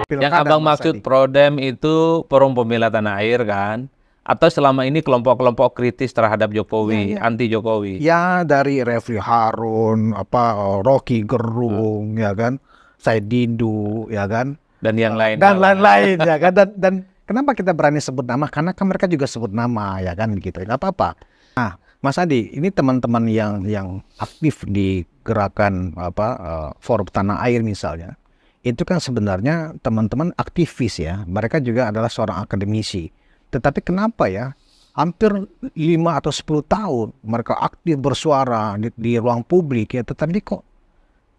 Yang pilkada, abang Mas maksud Adi. Prodem itu Forum Pembela Tanah Air kan? Atau selama ini kelompok-kelompok kritis terhadap Jokowi, Ya, ya. anti Jokowi? Ya dari Refli Harun, Rocky Gerung, ya kan, Said Didu, ya kan, Dan yang lain. dan lain-lain, ya kan. Dan kenapa kita berani sebut nama? Karena kan mereka juga sebut nama, ya kan, gitu. Nggak apa-apa. Nah, Mas Adi, ini teman-teman yang aktif di gerakan Forum Tanah Air misalnya, itu kan sebenarnya teman-teman aktivis ya. Mereka juga adalah seorang akademisi. Tetapi kenapa ya? Hampir 5 atau 10 tahun mereka aktif bersuara di ruang publik ya, tetapi kok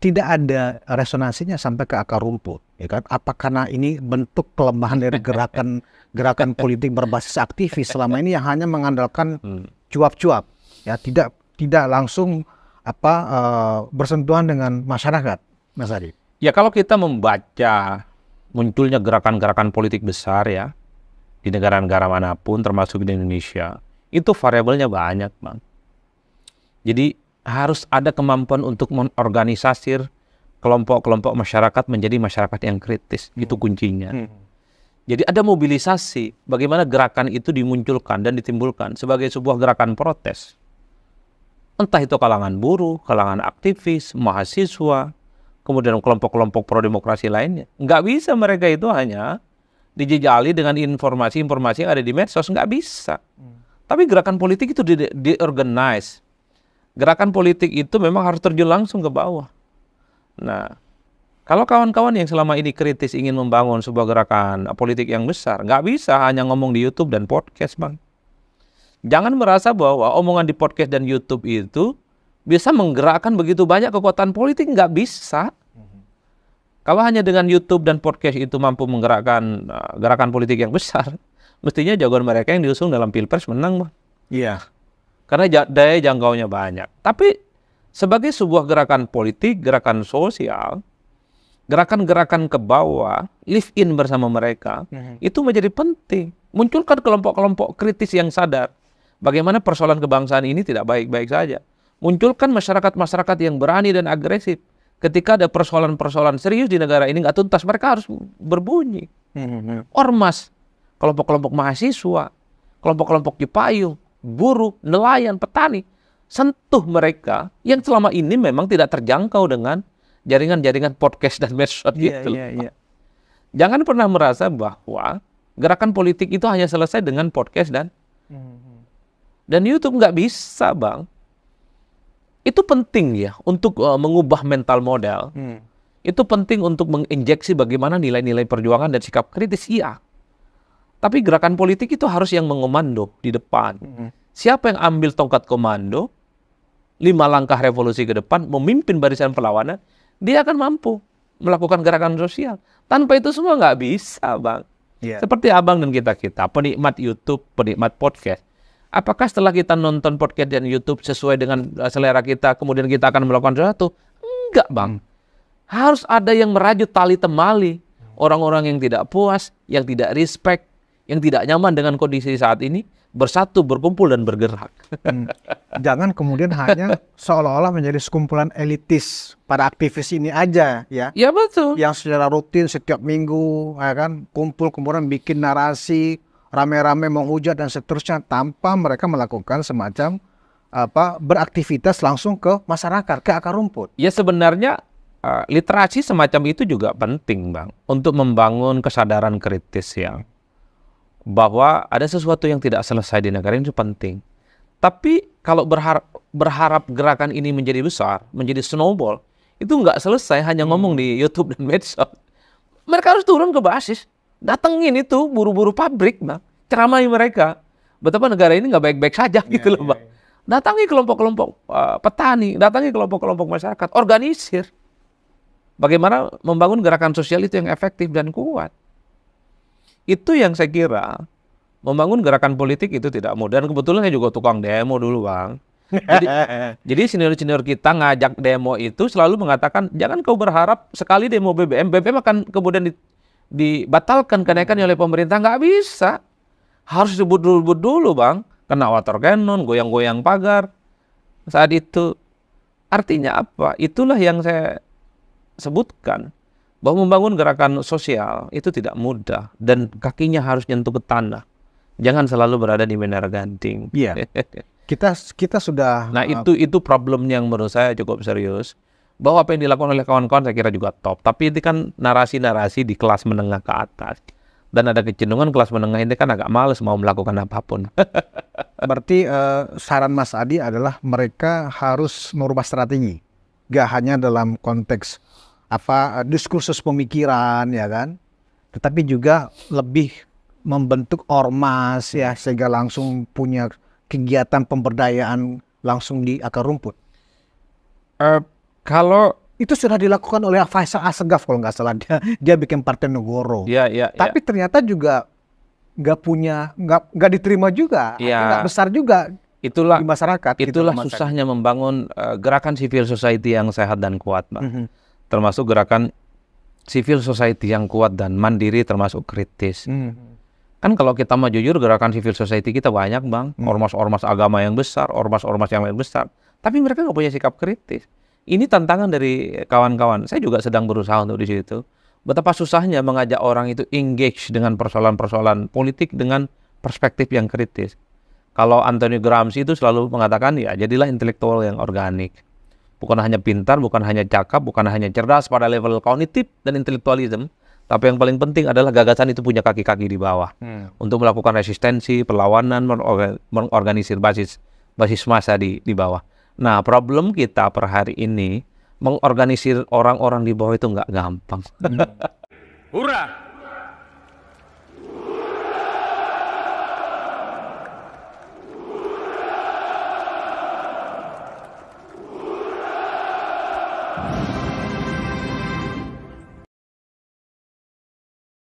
tidak ada resonansinya sampai ke akar rumput, ya kan? Apa karena ini bentuk kelemahan dari gerakan politik berbasis aktivis selama ini yang hanya mengandalkan cuap-cuap, ya, tidak langsung bersentuhan dengan masyarakat, Mas Adi? Ya kalau kita membaca munculnya gerakan-gerakan politik besar ya, di negara-negara manapun termasuk di Indonesia, itu variabelnya banyak, Bang. Jadi harus ada kemampuan untuk mengorganisasi kelompok-kelompok masyarakat menjadi masyarakat yang kritis. Itu kuncinya. Jadi ada mobilisasi bagaimana gerakan itu dimunculkan dan ditimbulkan sebagai sebuah gerakan protes. Entah itu kalangan buruh, kalangan aktivis, mahasiswa, kemudian kelompok-kelompok pro-demokrasi lainnya. Nggak bisa mereka itu hanya dijejali dengan informasi-informasi yang ada di medsos, nggak bisa. Tapi gerakan politik itu di-organize. Gerakan politik itu memang harus terjun langsung ke bawah. Nah, kalau kawan-kawan yang selama ini kritis ingin membangun sebuah gerakan politik yang besar, nggak bisa hanya ngomong di YouTube dan podcast, Bang. Jangan merasa bahwa omongan di podcast dan YouTube itu bisa menggerakkan begitu banyak kekuatan politik, nggak bisa. Kalau hanya dengan YouTube dan podcast itu mampu menggerakkan gerakan politik yang besar, mestinya jagoan mereka yang diusung dalam Pilpres menang, Bang. Iya. Karena daya jangkaunya banyak. Tapi sebagai sebuah gerakan politik, gerakan sosial, gerakan-gerakan ke bawah, live in bersama mereka, itu menjadi penting. Munculkan kelompok-kelompok kritis yang sadar bagaimana persoalan kebangsaan ini tidak baik-baik saja. Munculkan masyarakat-masyarakat yang berani dan agresif. Ketika ada persoalan-persoalan serius di negara ini nggak tuntas, mereka harus berbunyi. Ormas, kelompok-kelompok mahasiswa, kelompok-kelompok Cipayung, buruh, nelayan, petani, sentuh mereka yang selama ini memang tidak terjangkau dengan jaringan-jaringan podcast dan medsos gitu. Jangan pernah merasa bahwa gerakan politik itu hanya selesai dengan podcast dan YouTube. Nggak bisa, Bang. Itu penting ya untuk mengubah mental model. Itu penting untuk menginjeksi bagaimana nilai-nilai perjuangan dan sikap kritis, iya. Tapi gerakan politik itu harus yang mengomando di depan. Siapa yang ambil tongkat komando, 5 langkah revolusi ke depan, memimpin barisan perlawanan, dia akan mampu melakukan gerakan sosial. Tanpa itu semua nggak bisa, Bang. Seperti abang dan kita-kita, penikmat YouTube, penikmat podcast. Apakah setelah kita nonton podcast dan YouTube sesuai dengan selera kita, kemudian kita akan melakukan sesuatu? Enggak, Bang. Harus ada yang merajut tali temali. Orang-orang yang tidak puas, yang tidak respect, yang tidak nyaman dengan kondisi saat ini, bersatu, berkumpul, dan bergerak. Jangan kemudian hanya seolah-olah menjadi sekumpulan elitis para aktivis ini aja, ya. Ya, betul. Yang secara rutin setiap minggu, ya kan, kumpul kemudian bikin narasi, rame-rame menghujat dan seterusnya tanpa mereka melakukan semacam beraktivitas langsung ke masyarakat, ke akar rumput. Ya sebenarnya literasi semacam itu juga penting, Bang, untuk membangun kesadaran kritis ya. Bahwa ada sesuatu yang tidak selesai di negara ini itu penting. Tapi kalau berharap gerakan ini menjadi besar, menjadi snowball, itu nggak selesai hanya ngomong di YouTube dan medsos. Mereka harus turun ke basis. Datengin itu buru-buru pabrik, Bang. Ceramai mereka. Betapa negara ini nggak baik-baik saja gitu loh, Bang. Datangi kelompok-kelompok petani, datangi kelompok-kelompok masyarakat, organisir. Bagaimana membangun gerakan sosial itu yang efektif dan kuat. Itu yang saya kira membangun gerakan politik itu tidak mudah. Dan kebetulan saya juga tukang demo dulu, Bang. Jadi senior-senior kita ngajak demo itu selalu mengatakan, jangan kau berharap sekali demo BBM akan kemudian dibatalkan kenaikannya oleh pemerintah. Nggak bisa. Harus disebut dulu, Bang. Kena water cannon, goyang-goyang pagar. Saat itu. Artinya apa? Itulah yang saya sebutkan. bahwa membangun gerakan sosial itu tidak mudah dan kakinya harus nyentuh ke tanah. Jangan selalu berada di menara ganting. Iya. Kita sudah. Nah itu problem yang menurut saya cukup serius. Bahwa apa yang dilakukan oleh kawan-kawan saya kira juga top. Tapi itu kan narasi-narasi di kelas menengah ke atas. Dan ada kecenderungan kelas menengah ini kan agak males mau melakukan apapun. Berarti saran Mas Adi adalah mereka harus merubah strategi. Gak hanya dalam konteks diskursus pemikiran ya kan, tetapi juga lebih membentuk ormas ya, sehingga langsung punya kegiatan pemberdayaan langsung di akar rumput. Kalau itu sudah dilakukan oleh Faisal Assegaf kalau nggak salah, dia bikin Partai Negoro. Tapi ternyata juga nggak diterima juga, nggak besar juga. Itulah di masyarakat. Itulah susahnya membangun gerakan civil society yang sehat dan kuat, Pak. Termasuk gerakan civil society yang kuat dan mandiri, termasuk kritis. Kan kalau kita mau jujur, gerakan civil society kita banyak, Bang. Ormas-ormas agama yang besar, ormas-ormas yang lain besar. Tapi mereka nggak punya sikap kritis. Ini tantangan dari kawan-kawan. Saya juga sedang berusaha untuk di situ. Betapa susahnya mengajak orang itu engage dengan persoalan-persoalan politik dengan perspektif yang kritis. Kalau Antonio Gramsci itu selalu mengatakan, ya jadilah intelektual yang organik. Bukan hanya pintar, bukan hanya cakap, bukan hanya cerdas pada level kognitif dan intelektualisme, tapi yang paling penting adalah gagasan itu punya kaki-kaki di bawah. Untuk melakukan resistensi, perlawanan, mengorganisir basis massa di bawah. Nah, problem kita per hari ini, mengorganisir orang-orang di bawah itu nggak gampang. Hurrah!